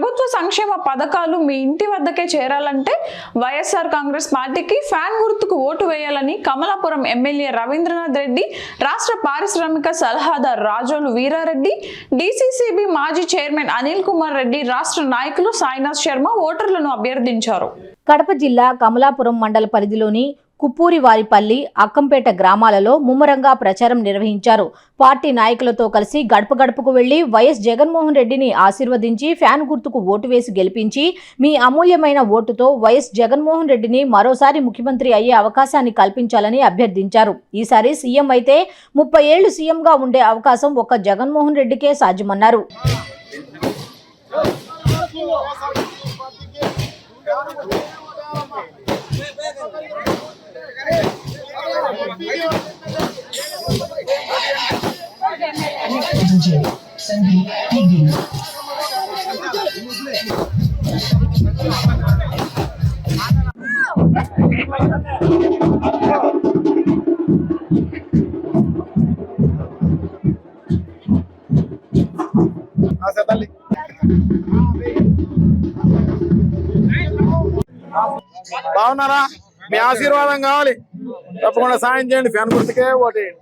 ప్రభుత్వ సంక్షేమ పథకాలు మీ ఇంటి వద్దకే చేరాలంటే వైఎస్ఆర్ కాంగ్రెస్ పార్టీకి ఫ్యాన్ గుర్తుకు ఓటు వేయాలని కమలాపురం ఎమ్మెల్యే రవీంద్రనాథ్ రెడ్డి, రాష్ట్ర పారిశ్రామిక సలహాదారు రాజోలు వీరారెడ్డి, డీసీసీబీ మాజీ చైర్మన్ అనిల్ కుమార్ రెడ్డి, రాష్ట్ర నాయకులు సాయినాథ్ శర్మ ఓటర్లను అభ్యర్థించారు. కడప జిల్లా కమలాపురం మండల పరిధిలోని కుప్పూరివారిపల్లి, అక్కంపేట గ్రామాలలో ముమ్మరంగా ప్రచారం నిర్వహించారు. పార్టీ నాయకులతో కలిసి గడప గడపకు వెళ్లి వైఎస్ జగన్మోహన్ రెడ్డిని ఆశీర్వదించి ఫ్యాన్ గుర్తుకు ఓటు వేసి గెలిపించి మీ అమూల్యమైన ఓటుతో వైఎస్ జగన్మోహన్ రెడ్డిని మరోసారి ముఖ్యమంత్రి అయ్యే అవకాశాన్ని కల్పించాలని అభ్యర్థించారు. ఈసారి సీఎం అయితే 30 ఏళ్లు సీఎంగా ఉండే అవకాశం ఒక్క జగన్మోహన్ రెడ్డికే సాధ్యమన్నారు. బాగున్నారా? మీ ఆశీర్వాదం కావాలి, తప్పకుండా సాయం చేయండి. ఫ్యాన్ గుర్తుకే ఓటేయండి.